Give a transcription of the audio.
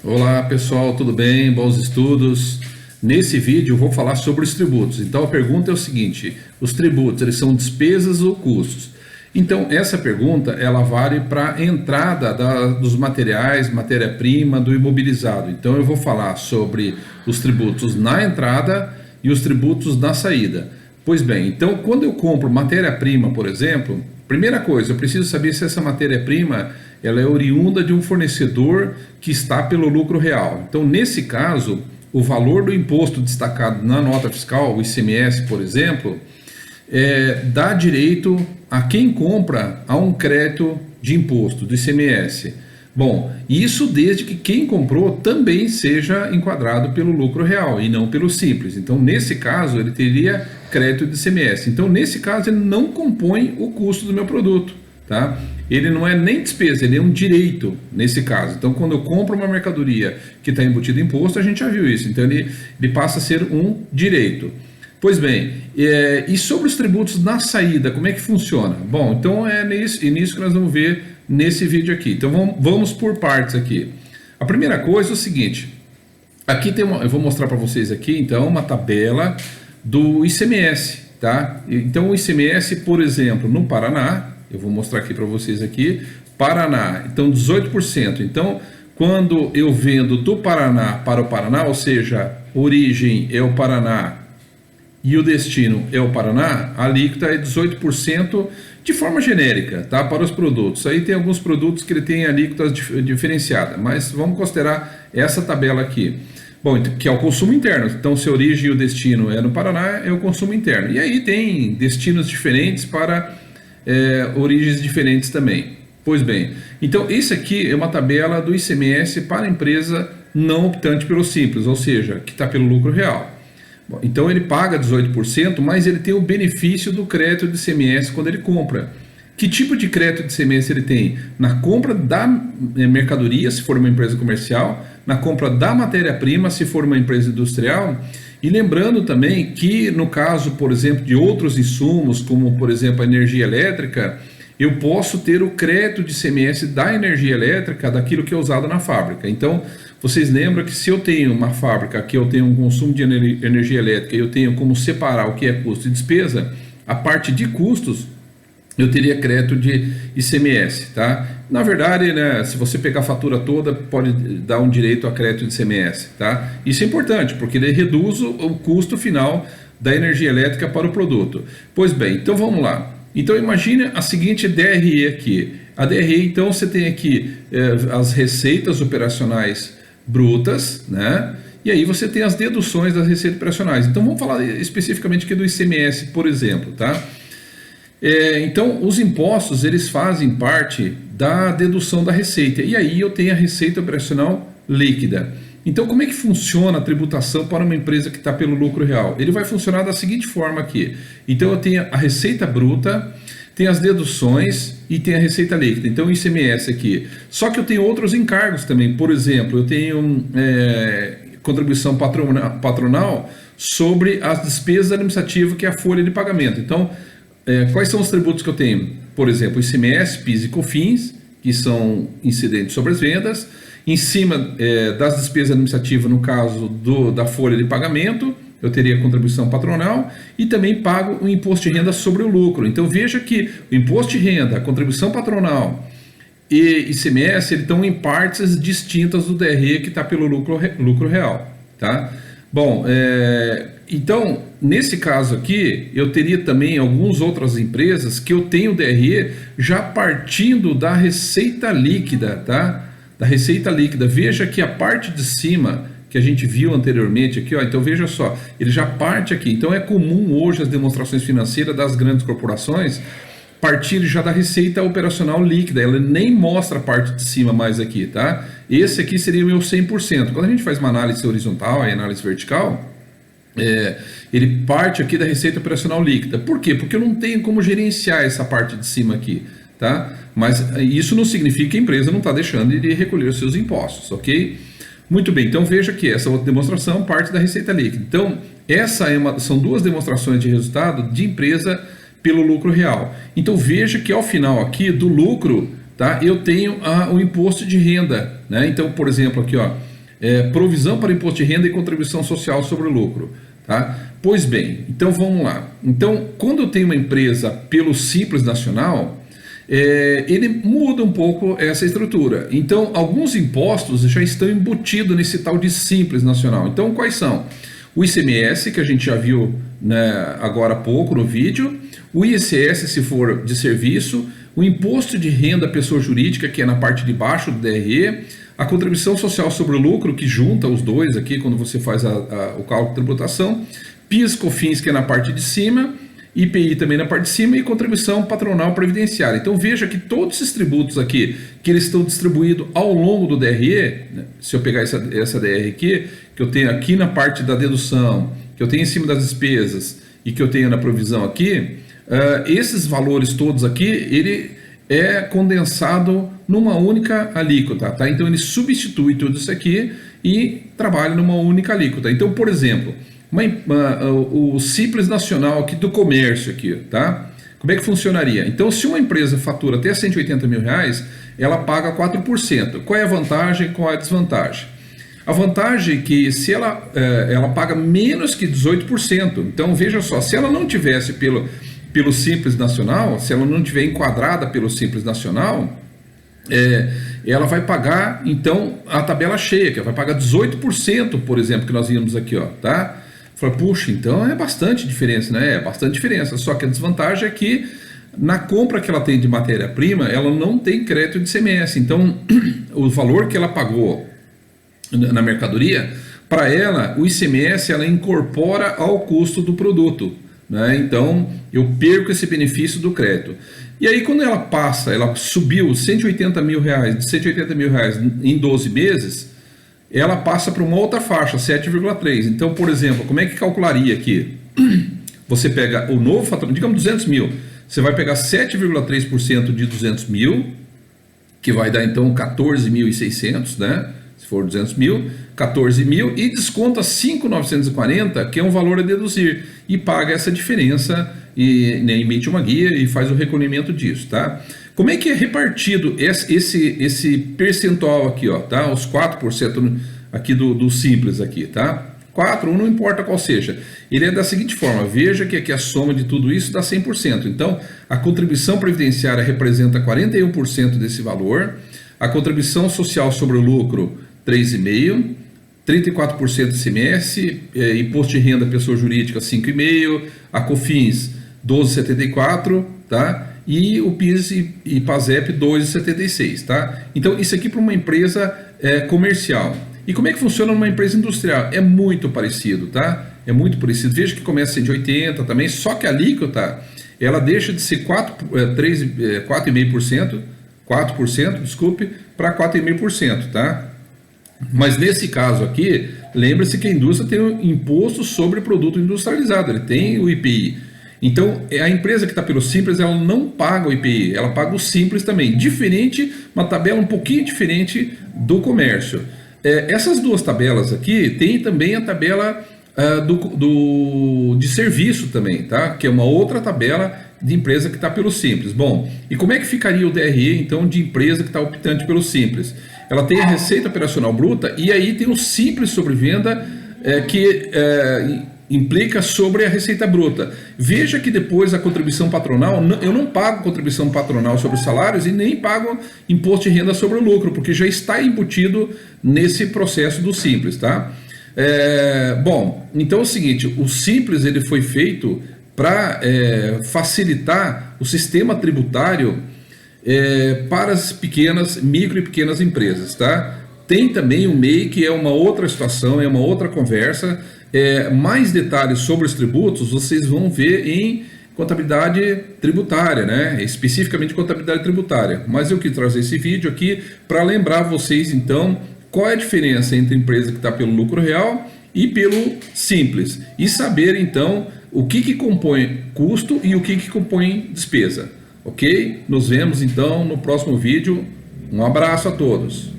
Olá pessoal, tudo bem? Bons estudos. Nesse vídeo eu vou falar sobre os tributos. Então a pergunta é o seguinte: os tributos, eles são despesas ou custos? Então essa pergunta ela vale para a entrada dos materiais, matéria-prima, do imobilizado. Então eu vou falar sobre os tributos na entrada e os tributos na saída. Pois bem, então quando eu compro matéria-prima, por exemplo, primeira coisa, eu preciso saber se essa matéria-prima ela é oriunda de um fornecedor que está pelo lucro real. Então, nesse caso, o valor do imposto destacado na nota fiscal, o ICMS, por exemplo, dá direito a quem compra a um crédito de imposto do ICMS. Bom, isso desde que quem comprou também seja enquadrado pelo lucro real e não pelo simples. Então, nesse caso, ele teria crédito de ICMS. Então, nesse caso, ele não compõe o custo do meu produto, tá? Ele não é nem despesa, ele é um direito nesse caso. Então, quando eu compro uma mercadoria que está embutido em imposto, a gente já viu isso. Então, ele passa a ser um direito. Pois bem, e sobre os tributos na saída, como é que funciona? Bom, então é nisso que nós vamos ver nesse vídeo aqui. Então, vamos por partes aqui. A primeira coisa é o seguinte, aqui tem eu vou mostrar para vocês aqui, então, uma tabela do ICMS, tá? Então, o ICMS, por exemplo, no Paraná, eu vou mostrar aqui para vocês aqui, Paraná, então 18%. Então, quando eu vendo do Paraná para o Paraná, ou seja, origem é o Paraná e o destino é o Paraná, a alíquota é 18% de forma genérica, tá? Para os produtos. Aí tem alguns produtos que ele tem alíquotas diferenciada, mas vamos considerar essa tabela aqui. Bom, que é o consumo interno. Então, se a origem e o destino é no Paraná, é o consumo interno. E aí tem destinos diferentes para origens diferentes também. Pois bem, então isso aqui é uma tabela do ICMS para a empresa não optante pelo simples, ou seja, que está pelo lucro real. Bom, então ele paga 18%, mas ele tem o benefício do crédito de ICMS quando ele compra. Que tipo de crédito de ICMS ele tem? Na compra da mercadoria, se for uma empresa comercial, na compra da matéria-prima, se for uma empresa industrial. E lembrando também que no caso, por exemplo, de outros insumos, como por exemplo a energia elétrica, eu posso ter o crédito de ICMS da energia elétrica daquilo que é usado na fábrica. Então, vocês lembram que se eu tenho uma fábrica que eu tenho um consumo de energia elétrica e eu tenho como separar o que é custo e despesa, a parte de custos eu teria crédito de ICMS, tá? Na verdade, né, se você pegar a fatura toda, pode dar um direito a crédito de ICMS, tá? Isso é importante, porque ele reduz o custo final da energia elétrica para o produto. Pois bem, então vamos lá. Então imagine a seguinte DRE aqui. A DRE, então, você tem aqui as receitas operacionais brutas, né? E aí você tem as deduções das receitas operacionais. Então vamos falar especificamente aqui do ICMS, por exemplo, tá? Então, os impostos, eles fazem parte da dedução da receita. E aí eu tenho a receita operacional líquida. Então, como é que funciona a tributação para uma empresa que está pelo lucro real? Ele vai funcionar da seguinte forma aqui. Então, eu tenho a receita bruta, tem as deduções e tem a receita líquida. Então, o ICMS aqui. Só que eu tenho outros encargos também. Por exemplo, eu tenho contribuição patronal sobre as despesas administrativas, que é a folha de pagamento. Então, quais são os tributos que eu tenho? Por exemplo, ICMS, PIS e COFINS, que são incidentes sobre as vendas, em cima das despesas administrativas, no caso da folha de pagamento, eu teria contribuição patronal e também pago o imposto de renda sobre o lucro. Então veja que o imposto de renda, a contribuição patronal e ICMS, eles estão em partes distintas do DRE que está pelo lucro real, tá? Bom, então, nesse caso aqui, eu teria também algumas outras empresas que eu tenho DRE já partindo da receita líquida, tá? Da receita líquida. Veja que a parte de cima, que a gente viu anteriormente aqui, ó, então veja só, ele já parte aqui. Então é comum hoje as demonstrações financeiras das grandes corporações partir já da receita operacional líquida, ela nem mostra a parte de cima mais aqui, tá? Esse aqui seria o meu 100%. Quando a gente faz uma análise horizontal e análise vertical, ele parte aqui da receita operacional líquida. Por quê? Porque eu não tenho como gerenciar essa parte de cima aqui, tá? Mas isso não significa que a empresa não está deixando de recolher os seus impostos, ok? Muito bem, então veja que essa outra demonstração parte da receita líquida. Então, são duas demonstrações de resultado de empresa pelo lucro real. Então veja que ao final aqui do lucro, tá, eu tenho o imposto de renda, né? Então, por exemplo, aqui, ó, provisão para imposto de renda e contribuição social sobre o lucro. Tá? Pois bem, então vamos lá. Então, quando eu tenho uma empresa pelo Simples Nacional, ele muda um pouco essa estrutura. Então, alguns impostos já estão embutidos nesse tal de Simples Nacional. Então, quais são? O ICMS, que a gente já viu, né, agora há pouco no vídeo, o ISS, se for de serviço, o imposto de renda à pessoa jurídica, que é na parte de baixo do DRE, a contribuição social sobre o lucro, que junta os dois aqui quando você faz o cálculo de tributação, PIS, COFINS, que é na parte de cima, IPI também na parte de cima, e contribuição patronal previdenciária. Então veja que todos esses tributos aqui, que eles estão distribuídos ao longo do DRE, né, se eu pegar essa DR aqui, que eu tenho aqui na parte da dedução, que eu tenho em cima das despesas e que eu tenho na provisão aqui, esses valores todos aqui, ele é condensado numa única alíquota, tá? Então ele substitui tudo isso aqui e trabalha numa única alíquota. Então, por exemplo, o Simples Nacional aqui do comércio aqui, tá? Como é que funcionaria? Então, se uma empresa fatura até 180 mil reais, ela paga 4%. Qual é a vantagem? Qual é a desvantagem? A vantagem é que se ela paga menos que 18%. Então, veja só, se ela não tivesse pelo Simples Nacional, se ela não tiver enquadrada pelo Simples Nacional, ela vai pagar, então, a tabela cheia, que vai pagar 18%, por exemplo, que nós vimos aqui, ó, tá? Fala, puxa, então é bastante diferença, né? É bastante diferença, só que a desvantagem é que na compra que ela tem de matéria-prima, ela não tem crédito de ICMS, então o valor que ela pagou na mercadoria, para ela, o ICMS, ela incorpora ao custo do produto, né? Então eu perco esse benefício do crédito. E aí quando ela subiu 180 mil reais, de 180 mil reais em 12 meses, ela passa para uma outra faixa, 7,3. Então, por exemplo, como é que calcularia aqui? Você pega o novo faturamento, digamos 200 mil, você vai pegar 7,3% de 200 mil, que vai dar então 14.600, né? Se for 200 mil, 14 mil, e desconta 5.940, que é um valor a deduzir, e paga essa diferença, e né, emite uma guia e faz o recolhimento disso, tá? Como é que é repartido esse percentual aqui, ó, tá? Os 4% aqui do Simples aqui, tá? 4, não importa qual seja. Ele é da seguinte forma, veja que aqui a soma de tudo isso dá 100%. Então, a contribuição previdenciária representa 41% desse valor, a contribuição social sobre o lucro, 3,5%, 34% ICMS, imposto de renda pessoa jurídica, 5,5%, a COFINS, 12,74%, tá? E o PIS e PASEP 2,76, tá? Então isso aqui para uma empresa comercial. E como é que funciona numa empresa industrial? É muito parecido, tá? É muito parecido. Veja que começa a ser de 80 também, só que a alíquota, ela deixa de ser 4,5%, desculpe, para 4,5%, tá? Mas nesse caso aqui, lembre-se que a indústria tem um imposto sobre produto industrializado, ele tem o IPI. Então, a empresa que está pelo Simples, ela não paga o IPI, ela paga o Simples também. Diferente, uma tabela um pouquinho diferente do comércio. Essas duas tabelas aqui, tem também a tabela de serviço também, tá? Que é uma outra tabela de empresa que está pelo Simples. Bom, e como é que ficaria o DRE, então, de empresa que está optante pelo Simples? Ela tem a receita operacional bruta e aí tem o Simples sobre venda que implica sobre a receita bruta. Veja que depois a contribuição patronal, eu não pago contribuição patronal sobre os salários e nem pago imposto de renda sobre o lucro, porque já está embutido nesse processo do Simples, tá? Bom, então é o seguinte, o Simples ele foi feito para facilitar o sistema tributário para as pequenas, micro e pequenas empresas, tá? Tem também o MEI, que é uma outra situação, é uma outra conversa. Mais detalhes sobre os tributos vocês vão ver em contabilidade tributária, né? Especificamente contabilidade tributária. Mas eu quis trazer esse vídeo aqui para lembrar vocês, então, qual é a diferença entre a empresa que está pelo lucro real e pelo Simples. E saber, então, o que compõe custo e o que compõe despesa. Ok? Nos vemos, então, no próximo vídeo. Um abraço a todos.